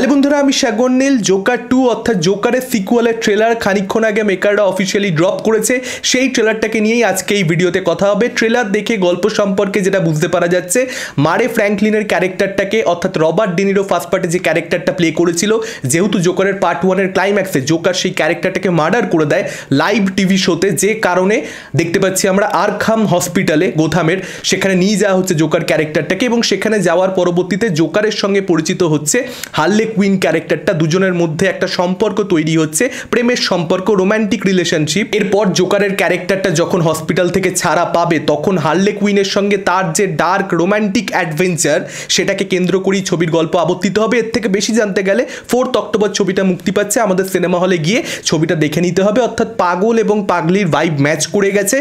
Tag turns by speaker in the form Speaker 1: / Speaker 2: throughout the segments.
Speaker 1: Hello বন্ধুরা, আমি সাগর নীল। Joker 2 অর্থাৎ জোকারের সিকুয়ালের ট্রেলার খানিকক্ষণ আগে মেকাররা অফিসিয়ালি ড্রপ করেছে। সেই ট্রেলারটাকে নিয়েই আজকে এই ভিডিওতে কথা হবে। ট্রেলার দেখে গল্প সম্পর্কে যেটা বুঝতে পারা যাচ্ছে, মারে ফ্র্যাঙ্কলিনের ক্যারেক্টারটাকে অর্থাৎ রবার্ট ডেনিরো ফার্স্ট পার্টে যে ক্যারেক্টারটা প্লে করেছিল, যেহেতু জোকারের পার্ট 1-এর ক্লাইম্যাক্সে জোকার সেই ক্যারেক্টারটাকে মার্ডার করে দেয় লাইভ টিভি শোতে, যে কারণে দেখতে পাচ্ছি আমরা আরখাম হসপিটালে গোথামের সেখানে নিয়ে যাওয়া হচ্ছে জোকার ক্যারেক্টারটাকে, এবং সেখানে যাওয়ার পরবর্তীতে জোকারের সঙ্গে পরিচিত হচ্ছে হার্লে কুইন ক্যারেক্টারটা। দুজনের মধ্যে একটা সম্পর্ক তৈরি হচ্ছে, প্রেমের সম্পর্ক, রোমান্টিক রিলেশনশিপ। এরপর জোকারের ক্যারেক্টারটা যখন হসপিটাল থেকে ছাড়া পাবে, তখন হার্লে কুইনের সঙ্গে তার যে ডার্ক রোমান্টিক অ্যাডভেঞ্চার, সেটাকে কেন্দ্র করেই ছবির গল্প আবর্তিত হবে। এর থেকে বেশি জানতে গেলে 4 অক্টোবর ছবিটা মুক্তি পাচ্ছে, আমাদের সিনেমা হলে গিয়ে ছবিটা দেখে নিতে হবে। অর্থাৎ পাগল এবং পাগলির ভাইব ম্যাচ করে গেছে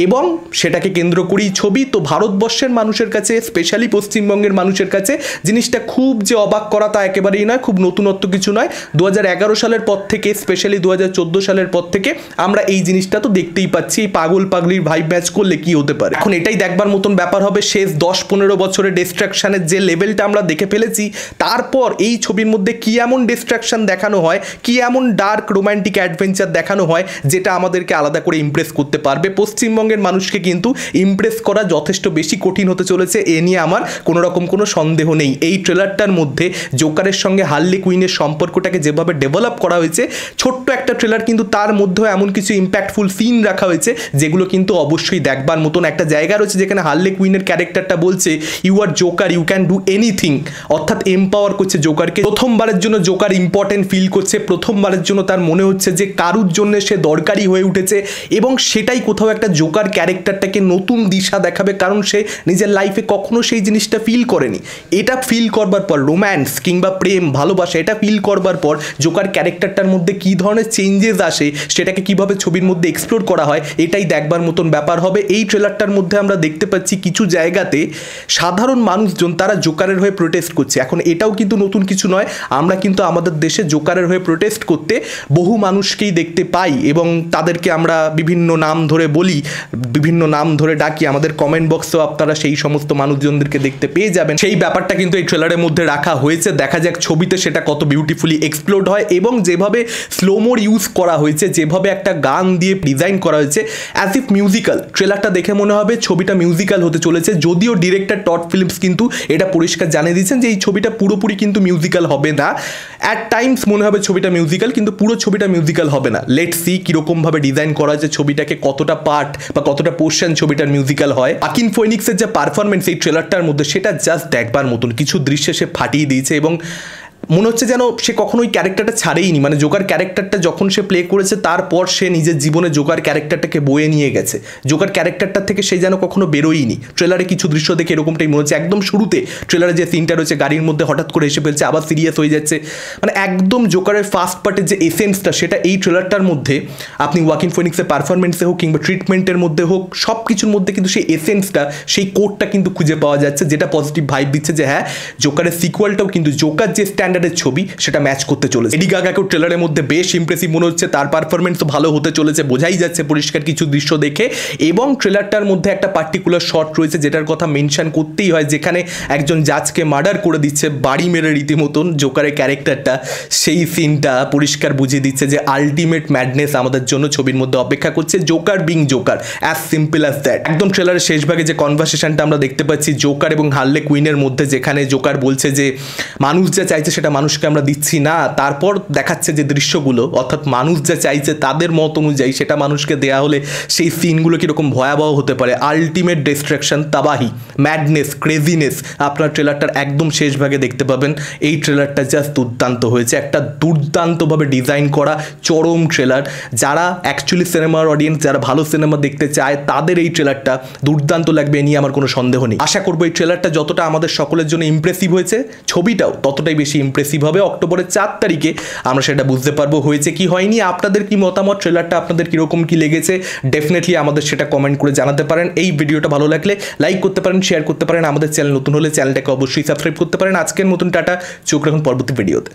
Speaker 1: এবং সেটাকে কেন্দ্র করেই ছবি। তো ভারতবর্ষের মানুষের কাছে, স্পেশালি পশ্চিমবঙ্গের মানুষের কাছে জিনিসটা খুব যে অবাক করা তা একেবারেই নয়, খুব নতুনত্ব কিছু নয়। 2011 সালের পর থেকে, স্পেশালি 2014 সালের পর থেকে আমরা এই জিনিসটা তো দেখতেই পাচ্ছি। এই পাগল পাগলির ভাইব ম্যাচ করলে কি হতে পারে। এখন এটাই দেখবার মতন ব্যাপার হবে, শেষ 10-15 বছরের ডিস্ট্রাকশনের যে লেভেলটা আমরা দেখে ফেলেছি, তারপর এই ছবির মধ্যে কি এমন ডিস্ট্রাকশন দেখানো হয়, কি এমন ডার্ক রোমান্টিক অ্যাডভেঞ্চার দেখানো হয়, যেটা আমাদেরকে আলাদা করে ইমপ্রেস করতে পারবে। পশ্চিমবঙ্গের মানুষকে কিন্তু ইমপ্রেস করা যথেষ্ট বেশি কঠিন হতে চলেছে, এ নিয়ে আমার কোনো রকম কোনো সন্দেহ নেই। এই ট্রেলারটার মধ্যে জোকারের সঙ্গে হার্লে কুইনের সম্পর্কটাকে যেভাবে ডেভেলপ করা হয়েছে, ছোট্ট একটা ট্রেলার কিন্তু তার মধ্যেও এমন কিছু ইম্প্যাক্টফুল সিন রাখা হয়েছে যেগুলো কিন্তু অবশ্যই দেখবার মতন। একটা জায়গা রয়েছে যেখানে হার্লে কুইনের ক্যারেক্টারটা বলছে, you are Joker, you can do anything, অর্থাৎ এম্পাওয়ার করছে জোকারকে। প্রথমবারের জন্য জোকার ইম্পর্টেন্ট ফিল করছে, প্রথমবারের জন্য তার মনে হচ্ছে যে কারুর জন্য সে দরকারি হয়ে উঠেছে, এবং সেটাই কোথাও একটা জোকার ক্যারেক্টারটাকে নতুন দিশা দেখাবে, কারণ সে নিজের লাইফে কখনো সেই জিনিসটা ফিল করেনি। এটা ফিল করবার পর, রোম্যান্স কিংবা প্রেম, ভালোবাসা, এটা ফিল করবার পর জোকার ক্যারেক্টারটার মধ্যে কী ধরনের চেঞ্জেস আসে, সেটাকে কিভাবে ছবির মধ্যে এক্সপ্লোর করা হয়, এটাই দেখবার মতন ব্যাপার হবে। এই ট্রেলারটার মধ্যে আমরা দেখতে পাচ্ছি কিছু জায়গাতে সাধারণ মানুষজন তারা জোকারের হয়ে প্রোটেস্ট করছে। এখন এটাও কিন্তু নতুন কিছু নয়, আমরা কিন্তু আমাদের দেশে জোকারের হয়ে প্রোটেস্ট করতে বহু মানুষকেই দেখতে পাই, এবং তাদেরকে আমরা বিভিন্ন নাম ধরে বলি, বিভিন্ন নাম ধরে ডাকি। আমাদের কমেন্ট বক্সেও আপনারা সেই সমস্ত মানুষজনদেরকে দেখতে পেয়ে যাবেন। সেই ব্যাপারটা কিন্তু এই ট্রেলারের মধ্যে রাখা হয়েছে। দেখা যাক ছবিতে সেটা কত বিউটিফুলি এক্সপ্লোর্ড হয়, এবং যেভাবে স্লোমোর ইউজ করা হয়েছে, যেভাবে একটা গান দিয়ে ডিজাইন করা হয়েছে অ্যাজ ইফ মিউজিক্যাল। ট্রেলারটা দেখে মনে হবে ছবিটা মিউজিক্যাল হতে চলেছে, যদিও ডিরেক্টর টড ফিল্মস কিন্তু এটা পরিষ্কার জানিয়ে দিয়েছেন যে এই ছবিটা পুরোপুরি কিন্তু মিউজিক্যাল হবে না। অ্যাট টাইমস মনে হবে ছবিটা মিউজিক্যাল, কিন্তু পুরো ছবিটা মিউজিক্যাল হবে না। লেটস সি কীরকমভাবে ডিজাইন করা হয়েছে ছবিটাকে, কতটা পার্ট বা কতটা পোর্শন ছবিটার মিউজিক্যাল হয়। আকিন ফিনিক্সের যে পারফরমেন্স এই ট্রেলারটার মধ্যে, সেটা জাস্ট দেখবার মতন। কিছু দৃশ্যে সে ফাটিয়ে দিয়েছে, এবং মনে হচ্ছে যেন সে কখনোই ক্যারেক্টারটা ছাড়েইনি। মানে জোকার ক্যারেক্টারটা যখন সে প্লে করেছে, তারপর সে নিজের জীবনে জোকার ক্যারেক্টারটাকে বয়ে নিয়ে গেছে। জোকার ক্যারেক্টারটা থেকে সে যেন কখনো বেরোয়নি। ট্রেলারে কিছু দৃশ্য দেখে এরকমটাই মনে হচ্ছে। একদম শুরুতে ট্রেলারে যে সিনটা রয়েছে, গাড়ির মধ্যে হঠাৎ করে এসে ফেলছে, আবার সিরিয়াস হয়ে যাচ্ছে, মানে একদম জোকারের ফার্স্ট পার্টের যে এসেন্সটা, সেটা এই ট্রেলারটার মধ্যে আপনি ওয়াকিন ফিনিক্সের পারফরমেন্সে হোক কিংবা ট্রিটমেন্টের মধ্যে হোক, সব কিছুর মধ্যে কিন্তু সেই এসেন্সটা, সেই কোডটা কিন্তু খুঁজে পাওয়া যাচ্ছে, যেটা পজিটিভ ভাইব দিচ্ছে যে হ্যাঁ, জোকারের সিকুয়ালটাও কিন্তু জোকার যে স্ট্যান্ডার্ডের ছবি সেটা ম্যাচ করতে চলেছে। লেডি গাগাকেও ট্রেলারের মধ্যে বেশ ইমপ্রেসিভ মনে হচ্ছে, তার পারফরমেন্সও ভালো হতে চলেছে, বোঝাই যাচ্ছে পরিষ্কার কিছু দৃশ্য দেখে। এবং ট্রেলারটার মধ্যে একটা পার্টিকুলার শট রয়েছে যেটার কথা মেনশন করতেই হয়, যেখানে একজন জাজকে মার্ডার করে দিচ্ছে বাড়ি মেরে রীতিমতন জোকারের ক্যারেক্টারটা। সেই সিনটা পরিষ্কার বুঝিয়ে দিচ্ছে যে আলটিমেট ম্যাডনেস আমাদের জন্য ছবির মধ্যে অপেক্ষা করছে, Joker being Joker, as simple as that. একদম ট্রেলারের শেষ ভাগে যে কনভারসেশনটা আমরা দেখতে পাচ্ছি জোকার এবং হার্লে কুইনের মধ্যে, যেখানে জোকার বলছে যে মানুষ যা চাইছে সেটা মানুষকে আমরা দিচ্ছি না, তারপর দেখাচ্ছে যে দৃশ্যগুলো, অর্থাৎ মানুষ যা চাইছে তাদের মত অনুযায়ী সেটা মানুষকে দেয়া হলে সেই সিনগুলো কীরকম ভয়াবহ হতে পারে। আলটিমেট ডিস্ট্রাকশন, তাবাহি, ম্যাডনেস, ক্রেজিনেস আপনার ট্রেলারটার একদম শেষ ভাগে দেখতে পাবেন। এই ট্রেলারটা জাস্ট দুর্দান্ত হয়েছে, একটা দুর্দান্তভাবে ডিজাইন করা চরম ট্রেলার। যারা অ্যাকচুয়ালি সিনেমার অডিয়েন্স, যারা ভালো সিনেমা দেখতে চায়, তাদের এই ট্রেলারটা দুর্দান্ত লাগবে, এ নিয়ে আমার কোনো সন্দেহ নেই। আশা করবো এই ট্রেলারটা যতটা আমাদের সকলের জন্য ইমপ্রেসিভ হয়েছে, ছবিটাও ততটাই বেশি ইমপ্রেসিভ হবে। অক্টোবরের 4 তারিখে আমরা সেটা বুঝতে পারবো হয়েছে কি হয়নি। আপনাদের কি মতামত, ট্রেলারটা আপনাদের কীরকম কি লেগেছে, ডেফিনেটলি আমাদের সেটা কমেন্ট করে জানাতে পারেন। এই ভিডিওটা ভালো লাগলে লাইক করতে পারেন, শেয়ার করতে পারেন। আমাদের চ্যানেল নতুন হলে চ্যানেলটাকে অবশ্যই সাবস্ক্রাইব করতে পারেন। আজকের মতন টাটা, চোখ রাখুন পরবর্তী ভিডিওতে।